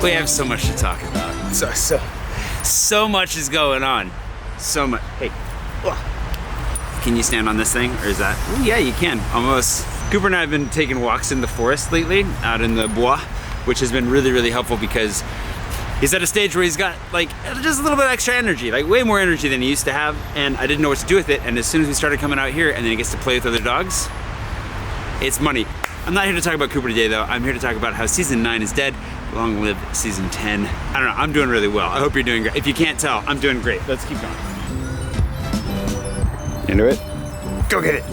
We have so much to talk about. So much is going on. So much. Hey, can you stand on this thing, or is that? Oh yeah, you can, almost. Cooper and I have been taking walks in the forest lately, out in the bois, which has been really, really helpful because he's at a stage where he's got like just a little bit of extra energy, like way more energy than he used to have, and I didn't know what to do with it, and as soon as we started coming out here and then he gets to play with other dogs, it's money. I'm not here to talk about Cooper today though, I'm here to talk about how season 9 is dead, long live season 10. I don't know, I'm doing really well. I hope you're doing great. If you can't tell, I'm doing great. Let's keep going. Into it? Go get it.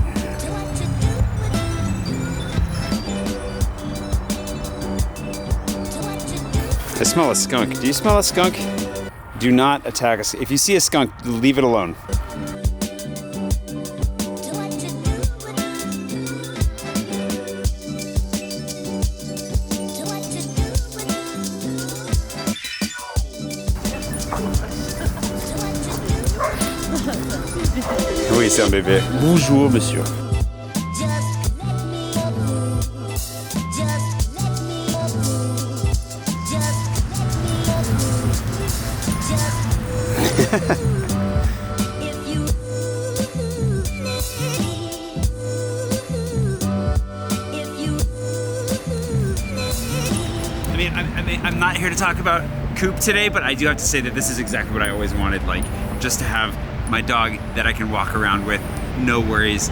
I smell a skunk. Do you smell a skunk? Do not attack us. If you see a skunk, leave it alone. Oui, c'est un bébé. Bonjour, monsieur. I'm not here to talk about Coop today, but I do have to say that this is exactly what I always wanted, like just to have my dog that I can walk around with, no worries,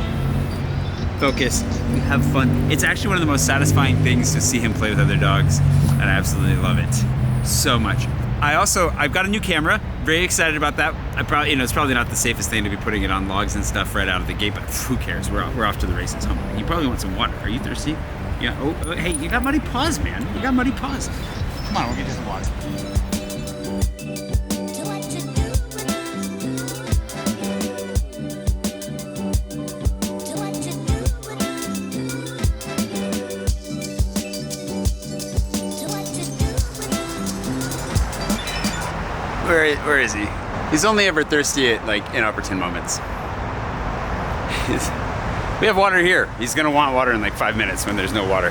focus, have fun. It's actually one of the most satisfying things to see him play with other dogs, and I absolutely love it so much. I've got a new camera, very excited about that. It's probably not the safest thing to be putting it on logs and stuff right out of the gate, but who cares? We're off to the races. You probably want some water. Are you thirsty? Yeah. Oh, hey, you got muddy paws, man. You got muddy paws. Come on, we'll get you some water. Where is he? He's only ever thirsty at like inopportune moments. We have water here. He's gonna want water in like 5 minutes when there's no water.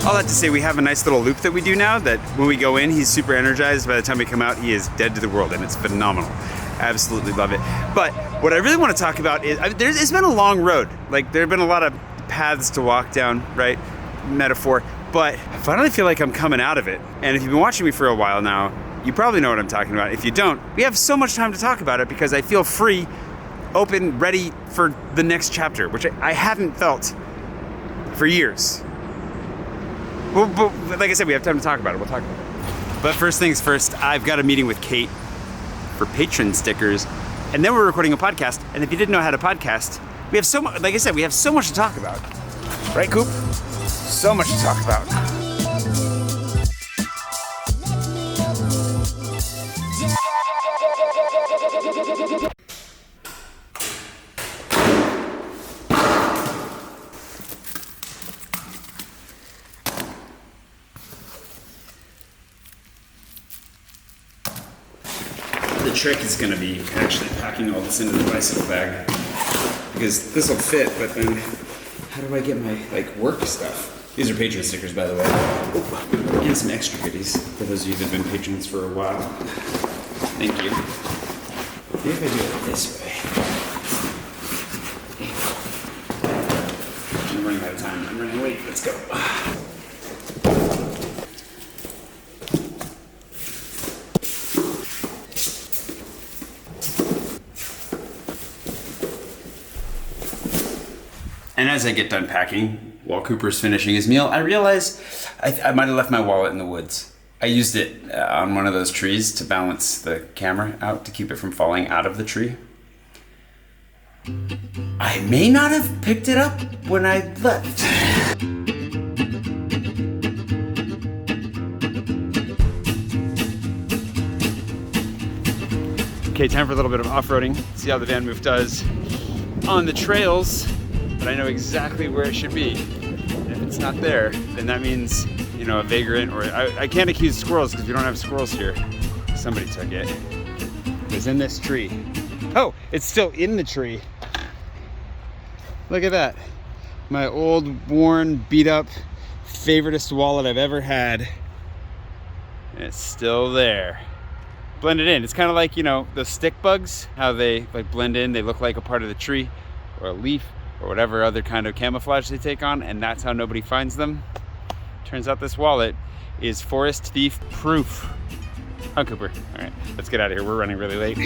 All that to say, we have a nice little loop that we do now that when we go in, he's super energized. By the time we come out, he is dead to the world, and it's phenomenal. Absolutely love it. But what I really want to talk about is, it's been a long road. Like, there have been a lot of paths to walk down, right? Metaphor. But I finally feel like I'm coming out of it. And if you've been watching me for a while now, you probably know what I'm talking about. If you don't, we have so much time to talk about it because I feel free, open, ready for the next chapter, which I haven't felt for years. Well, but like I said, we have time to talk about it. We'll talk about it. But first things first, I've got a meeting with Kate for patron stickers, and then we're recording a podcast. And if you didn't know how to podcast, we have so much. Like I said, we have so much to talk about, right, Coop? So much to talk about. The trick is going to be actually packing all this into the bicycle bag, because this will fit, but then how do I get my work stuff? These are patron stickers, by the way. Oh, and some extra goodies for those of you that have been patrons for a while. Thank you. Maybe if I do it this way. I'm running out of time. I'm running late. Let's go. And as I get done packing, while Cooper's finishing his meal, I realize I might have left my wallet in the woods. I used it on one of those trees to balance the camera out to keep it from falling out of the tree. I may not have picked it up when I left. Okay, time for a little bit of off-roading. See how the van move does on the trails. But I know exactly where it should be. And if it's not there, then that means, a vagrant, or I can't accuse squirrels because we don't have squirrels here. Somebody took it. It was in this tree. Oh, it's still in the tree. Look at that. My old, worn, beat up, favoritist wallet I've ever had. And it's still there. Blended in. It's kind of like, you know, the stick bugs, how they like blend in. They look like a part of the tree or a leaf or whatever other kind of camouflage they take on, and that's how nobody finds them. Turns out this wallet is forest thief proof. Huh, Cooper? All right, let's get out of here. We're running really late.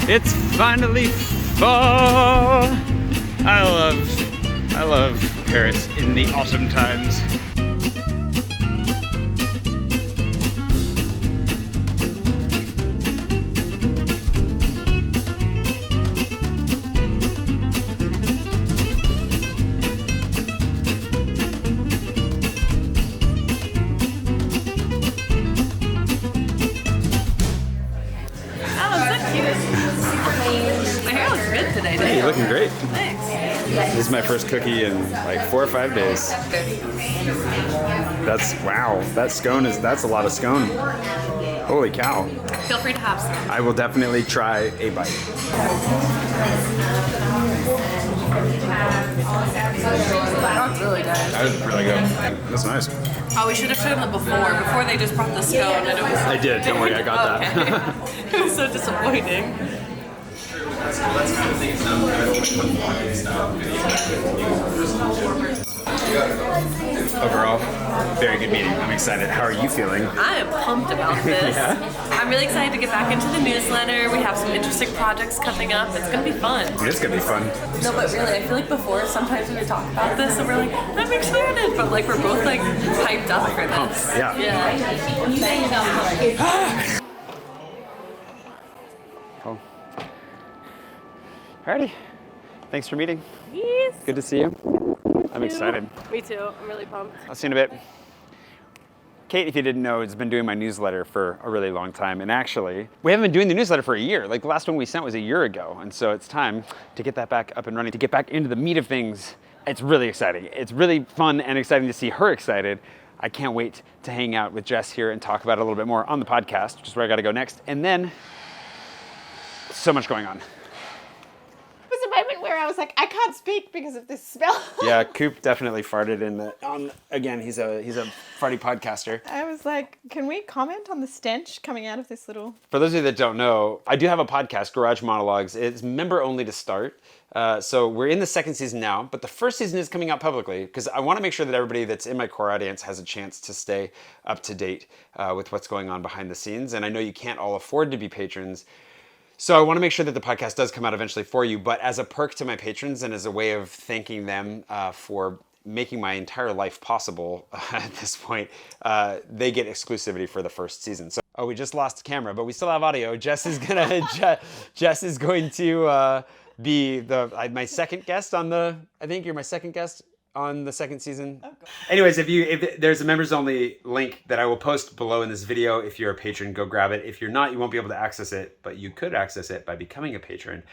It's finally fall. I love Paris in the autumn times. You're looking great. Thanks. This is my first cookie in like 4 or 5 days. That's, wow, that's a lot of scone. Holy cow. Feel free to have some. I will definitely try a bite. That's really good. That was really good. That's nice. Oh, we should have shown them before they just brought the scone and it was... I did, don't worry, I got that. It was so disappointing. Overall, very good meeting. I'm excited. How are you feeling? I am pumped about this. Yeah? I'm really excited to get back into the newsletter. We have some interesting projects coming up. It's going to be fun. It is going to be fun. No, but really, I feel like before, sometimes when we talk about this, and we're like, I'm excited, but like we're both like hyped up for this. Yeah. Yeah. Cool. Alrighty. Thanks for meeting. Yes. Good to see you. I'm excited. Me too. I'm really pumped. I'll see you in a bit. Kate, if you didn't know, has been doing my newsletter for a really long time. And actually, we haven't been doing the newsletter for a year. Like the last one we sent was a year ago. And so it's time to get that back up and running, to get back into the meat of things. It's really exciting. It's really fun and exciting to see her excited. I can't wait to hang out with Jess here and talk about it a little bit more on the podcast, which is where I got to go next. And then, so much going on. A moment where I was like, I can't speak because of this smell. Yeah, Coop definitely farted in the. Again, he's a farty podcaster. I was like, can we comment on the stench coming out of this little? For those of you that don't know, I do have a podcast, Garage Monologues. It's member only to start. So we're in the second season now, but the first season is coming out publicly because I want to make sure that everybody that's in my core audience has a chance to stay up to date with what's going on behind the scenes. And I know you can't all afford to be patrons. So I want to make sure that the podcast does come out eventually for you, but as a perk to my patrons and as a way of thanking them for making my entire life possible at this point, they get exclusivity for the first season. So, oh, we just lost camera, but we still have audio. Jess is going to be my second guest on the, I think you're my second guest on the second season. Oh, anyways, if there's a members only link that I will post below in this video. If you're a patron, go grab it. If you're not, you won't be able to access it, but you could access it by becoming a patron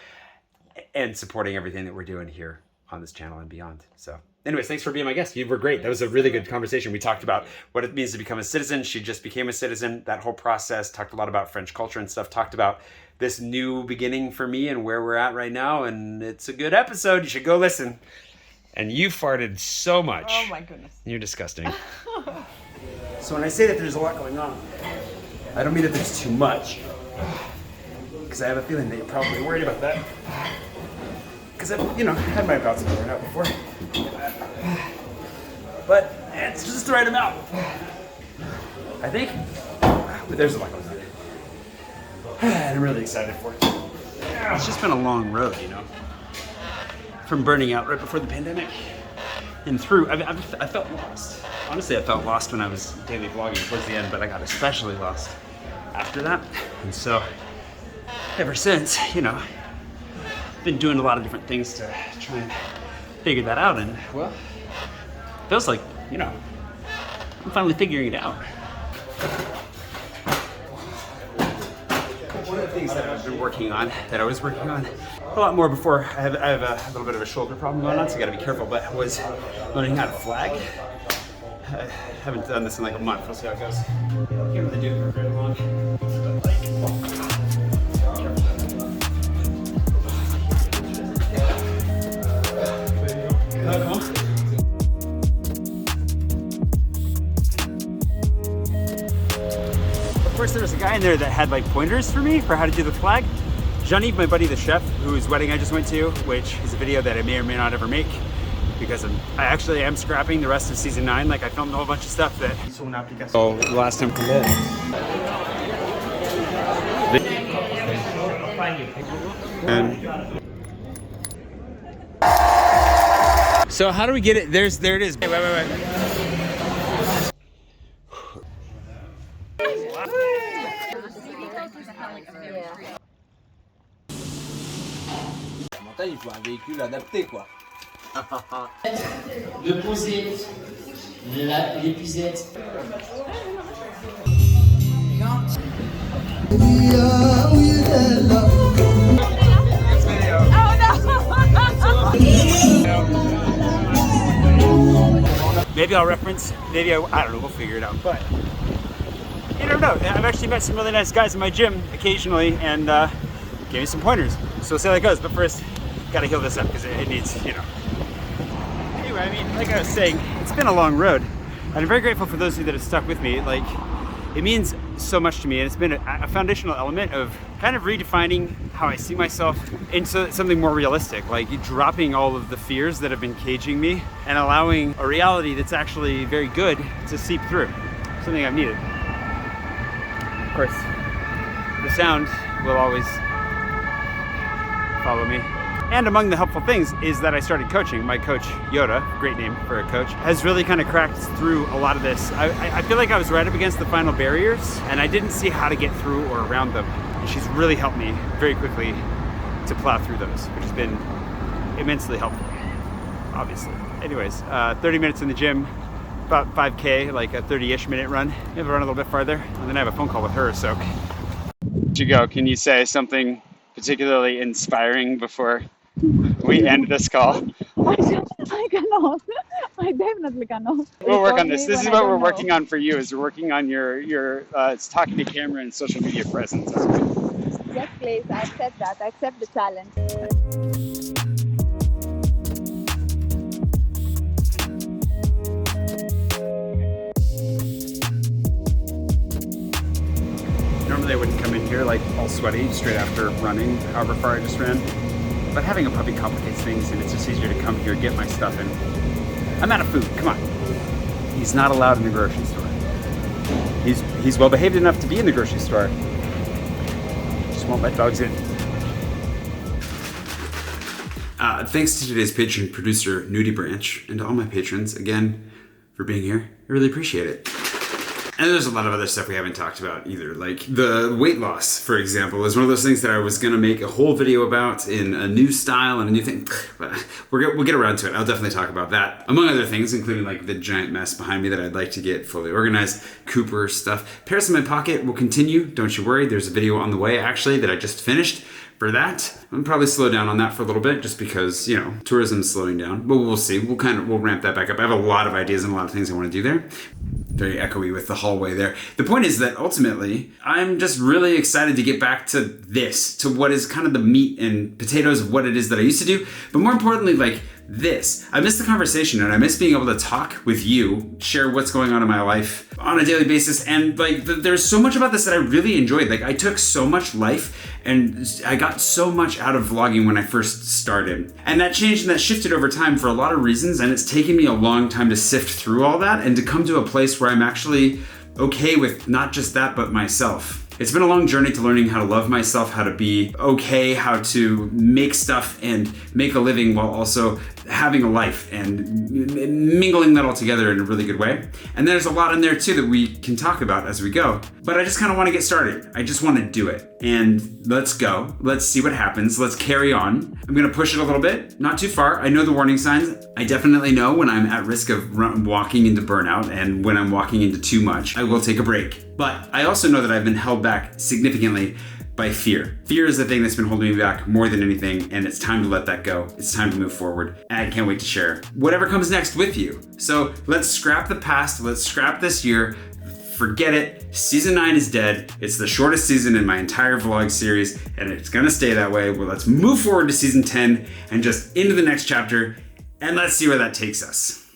and supporting everything that we're doing here on this channel and beyond. So anyways, thanks for being my guest. You were great. That was a really good conversation. We talked about what it means to become a citizen. She just became a citizen, that whole process, talked a lot about French culture and stuff, talked about this new beginning for me and where we're at right now. And it's a good episode. You should go listen. And you farted so much. Oh my goodness. You're disgusting. So when I say that there's a lot going on, I don't mean that there's too much. Because I have a feeling that you're probably worried about that. Because I've, had my bouts of burnout before. But it's just the right amount. I think. But there's a lot going on. And I'm really excited for it. It's just been a long road, from burning out right before the pandemic and through. I felt lost. Honestly, I felt lost when I was daily vlogging towards the end, but I got especially lost after that. And so ever since, been doing a lot of different things to try and figure that out. And well, feels like, I'm finally figuring it out. One of the things that I've been working on, that I was working on a lot more before. I have a little bit of a shoulder problem going on, so I gotta be careful, but I was learning how to flag. I haven't done this in like a month, we'll see how it goes. I can't really do it for very long. Of course, there was a guy in there that had like pointers for me for how to do the flag. Johnny, my buddy the chef, whose wedding I just went to, which is a video that I may or may not ever make because I actually am scrapping the rest of season 9. Like I filmed a whole bunch of stuff that. Oh, the last time. And so how do we get it? There it is. Wait. Il faut un véhicule adapté quoi. De poser l'épuisette. Maybe I'll reference, maybe I don't know, we'll figure it out, but you never know. I've actually met some really nice guys in my gym occasionally and gave me some pointers. So we'll see how that goes, but first, gotta heal this up because it needs, you know. Anyway, I mean, like I was saying, it's been a long road. And I'm very grateful for those of you that have stuck with me. Like, it means so much to me, and it's been a foundational element of kind of redefining how I see myself into something more realistic, like dropping all of the fears that have been caging me and allowing a reality that's actually very good to seep through, something I've needed. Of course, the sound will always follow me. And among the helpful things is that I started coaching. My coach, Yoda, great name for a coach, has really kind of cracked through a lot of this. I feel like I was right up against the final barriers and I didn't see how to get through or around them. And she's really helped me very quickly to plow through those, which has been immensely helpful, obviously. Anyways, 30 minutes in the gym, about 5K, like a 30-ish minute run. Maybe run a little bit farther, and then I have a phone call with her, so. You go, can you say something particularly inspiring before we end this call? I cannot. I definitely cannot. We'll work on this. This is what we're working on for you, is we're working on your it's talking to camera and social media presence. Yes, please. I accept that. I accept the challenge. Normally I wouldn't come in here like all sweaty straight after running however far I just ran. But having a puppy complicates things and it's just easier to come here, get my stuff, and I'm out of food, come on. He's not allowed in the grocery store. He's well behaved enough to be in the grocery store. Just won't let dogs in. Thanks to today's patron producer, noodibranch, and to all my patrons, again, for being here. I really appreciate it. And there's a lot of other stuff we haven't talked about either. Like the weight loss, for example, is one of those things that I was gonna make a whole video about in a new style and a new thing. But we'll get around to it. I'll definitely talk about that. Among other things, including like the giant mess behind me that I'd like to get fully organized, Cooper stuff. Paris in my pocket will continue, don't you worry. There's a video on the way actually that I just finished. For that, I'll probably slow down on that for a little bit just because, you know, tourism's slowing down. But we'll see. We'll ramp that back up. I have a lot of ideas and a lot of things I want to do there. Very echoey with the hallway there. The point is that ultimately, I'm just really excited to get back to this, to what is kind of the meat and potatoes of what it is that I used to do. But more importantly, like this. I miss the conversation and I miss being able to talk with you, share what's going on in my life on a daily basis. And like, there's so much about this that I really enjoyed. Like I took so much life and I got so much out of vlogging when I first started. And that changed and that shifted over time for a lot of reasons. And it's taken me a long time to sift through all that and to come to a place where I'm actually okay with not just that, but myself. It's been a long journey to learning how to love myself, how to be okay, how to make stuff and make a living while also having a life and mingling that all together in a really good way. And there's a lot in there too that we can talk about as we go. But I just kind of want to get started. I just want to do it. And let's go. Let's see what happens. Let's carry on. I'm going to push it a little bit, not too far. I know the warning signs. I definitely know when I'm at risk of walking into burnout and when I'm walking into too much. I will take a break. But I also know that I've been held back significantly by fear. Fear is the thing that's been holding me back more than anything, and it's time to let that go. It's time to move forward. And I can't wait to share whatever comes next with you. So let's scrap the past, let's scrap this year, forget it. Season 9 is dead. It's the shortest season in my entire vlog series, and it's gonna stay that way. Well, let's move forward to season 10 and just into the next chapter, and let's see where that takes us.